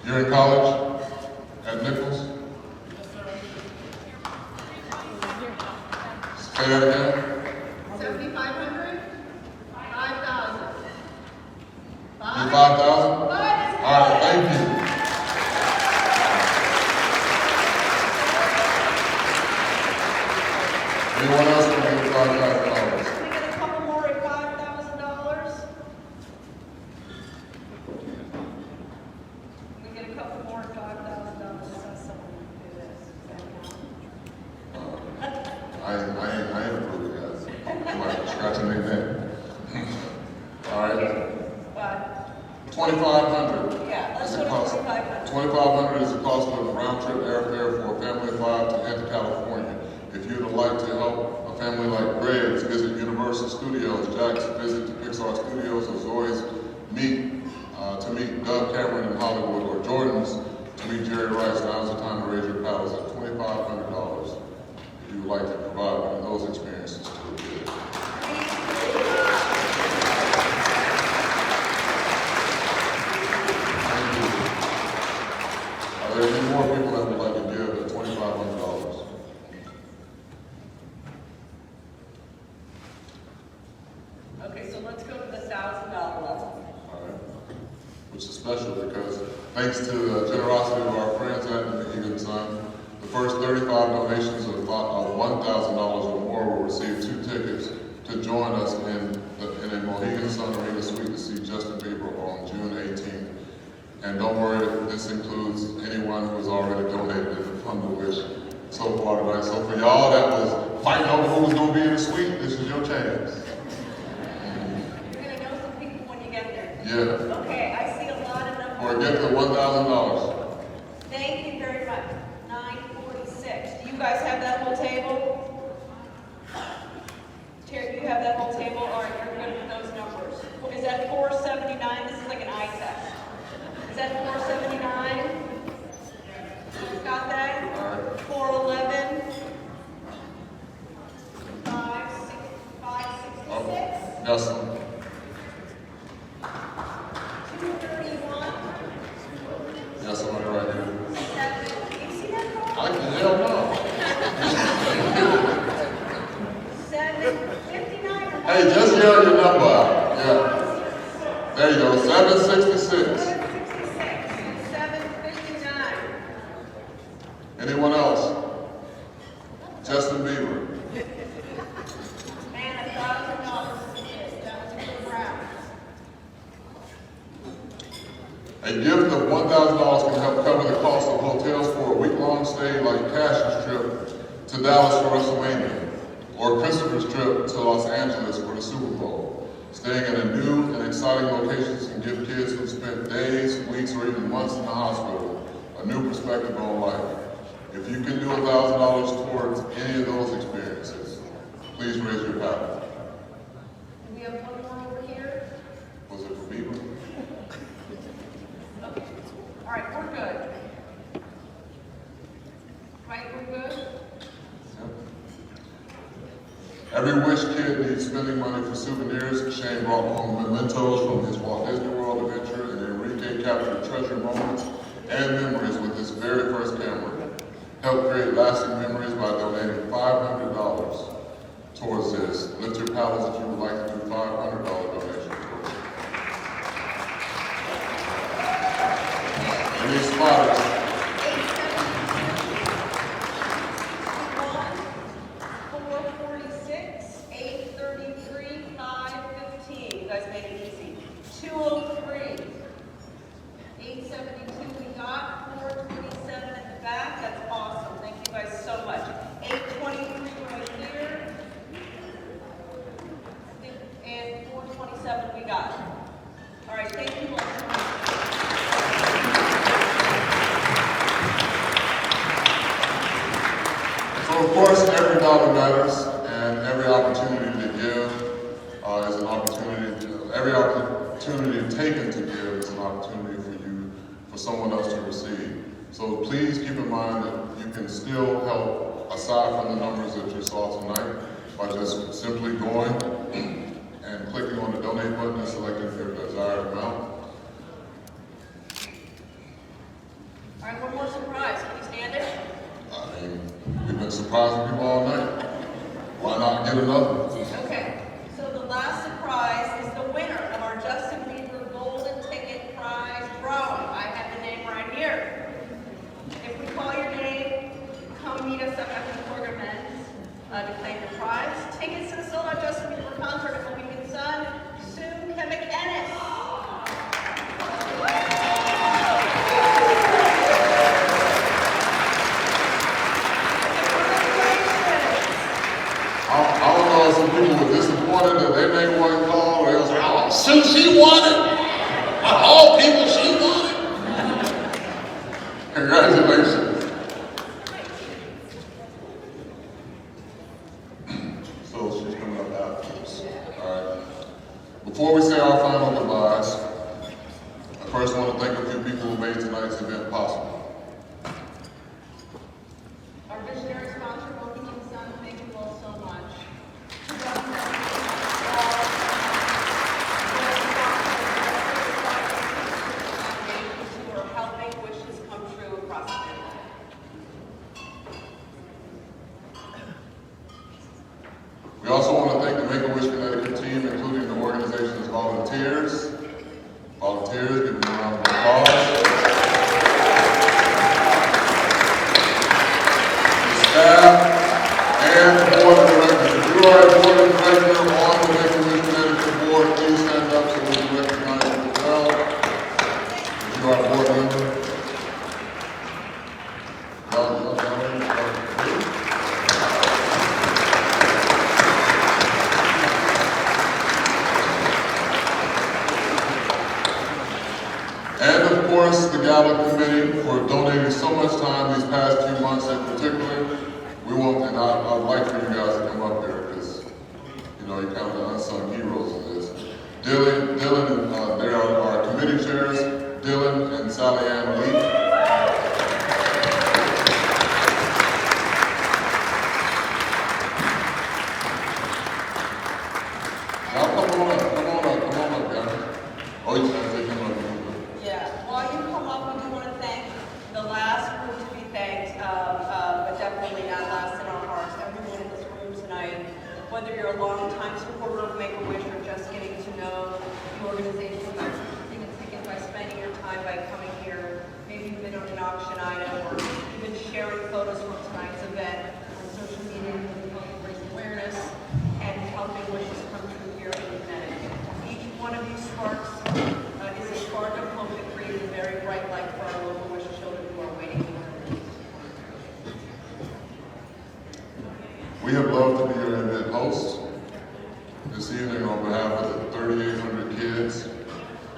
you're in college at Nichols? Say that again? 7,500? 5,000. You 5,000? All right, thank you. Anyone else want to get $5,000? Can we get a couple more at $5,000? Can we get a couple more at $5,000? That's someone to do this. Does that count? I ain't approving that. Somebody scratching their neck. All right, But, 2,500. yeah, let's go to 2,500. 2,500 is the cost of a round trip airfare for a family of 5 to head to California. If you would like to help a family like Greg's visit Universal Studios, Jack's visit to Pixar Studios, or Zoe's to meet Doug Cameron in Hollywood, or Jordan's to meet Jerry Rice, now's the time to raise your paddles at $2,500 if you would like to provide one of those experiences to a kid. Thank you. Are there any more people that would like to give at $2,500? Okay, so let's go to the $1,000 level. All right. Which is special because thanks to the generosity of our friends at the Mohegan Sun, the first 35 donations of $1,000 or more will receive 2 tickets to join us in a Mohegan Sun arena suite to see Justin Bieber on June 18th. And don't worry, this includes anyone who has already donated in the fund to wish so far tonight. So for y'all that was fighting over who was going to be in the suite, this is your chance. You're gonna know some people when you get there. Yeah. Okay, I see a lot of numbers. For a gift of $1,000. Thank you very much. 946. Do you guys have that whole table? Terry, do you have that whole table? All right, you're good with those numbers. Is that 479? This is like an eye test. Is that 479? Got that? All right. 411? 566? Yes, sir. 231? Yes, somebody right here. 7? You see that card? I can hell no. 759? Hey, just yell your number out. Yeah. There you go. 766. 759. Anyone else? Justin Bieber. Man, $1,000 is that was pretty proud. A gift of $1,000 can help cover the cost of hotels for a week-long stay like Cash's trip to Dallas for WrestleMania, or Christopher's trip to Los Angeles for the Super Bowl. Staying in a new and exciting locations can give kids who spent days, weeks, or even months in the hospital a new perspective on life. If you can do $1,000 towards any of those experiences, please raise your paddle. Do we have one more over here? Was it for Bieber? Okay. All right, we're good. Right, we're good? Every wish kid needs spending money for souvenirs. Shane brought home mementos from his Walt Disney World adventure, and Enrique captured treasure moments and memories with his very first camera. Help create lasting memories by donating $500 towards this. Lift your paddles if you would like to do $500 donation towards it. Any spotters? 446, 833, 515. You guys made it easy. 203, 872 we got, 427 at the back. That's awesome. Thank you guys so much. 823 right here. And 427 we got. All right, thank you all so much. So of course, every dollar matters, and every opportunity to give is an opportunity. Every opportunity taken to give is an opportunity for someone else to receive. So please keep in mind that you can still help aside from the numbers that you saw tonight by just simply going and clicking on the donate button and selecting your desired amount. All right, one more surprise. Can you stand it? I mean, we've been surprising people all night. Why not get another? Okay, so the last surprise is the winner of our Justin Bieber Golden Ticket Prize drawing. I have the name right here. If we call your name, come meet us up at the Mohegan Sun to claim your prize. Tickets to the sold-out Justin Bieber concert at Mohegan Sun. Sue Kemick-Ennis. I don't know if some people were disappointed that they made one call, or they was like, oh, Sue, she won it. Of all people, she won it. Congratulations. So she's coming up after us. All right. Before we say our final goodbyes, I first want to thank a few people who made tonight's event possible. Our visionary sponsor, Mohegan Sun, thank you all so much. Who are helping wishes come true across the nation. We also want to thank the Make-A-Wish Connecticut team, including the organization's volunteers. Volunteers, give them a round of applause. Staff and the board of directors. If you are a board of director on the Make-A-Wish Connecticut board, please stand up so we can recognize you as well. If you are a board member. And of course, the Gala Committee for donating so much time these past 2 months in particular. We want, and I'd like for you guys to come up here because, you know, you're kind of the unsung heroes of this. Dylan, there are our committee chairs, Dylan and Sally Ann Lee. Now come on up, guys. Oh, you trying to take him up? Yeah, while you come up, we do want to thank the last group to be thanked, but definitely not last in our hearts. Everyone in this room tonight, whether you're a long-time supporter of Make-A-Wish or just getting to know the organization by purchasing a ticket, by spending your time by coming here, maybe you've been on an auction item, or even sharing photos from tonight's event on social media, really helping raise awareness and helping wishes come true here in Connecticut. Each one of you sparks is a spark of hope that creates a very bright light for our local wish children who are waiting for them. We have loved to be your event host this evening on behalf of the 3,800 kids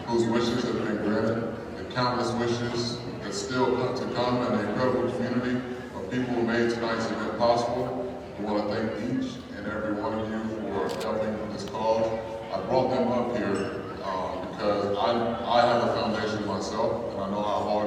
whose wishes have been granted, the countless wishes that still come, and the incredible community of people who made tonight's event possible. We want to thank each and every one of you for helping this cause. I brought them up here because I have a foundation myself, and I know how hard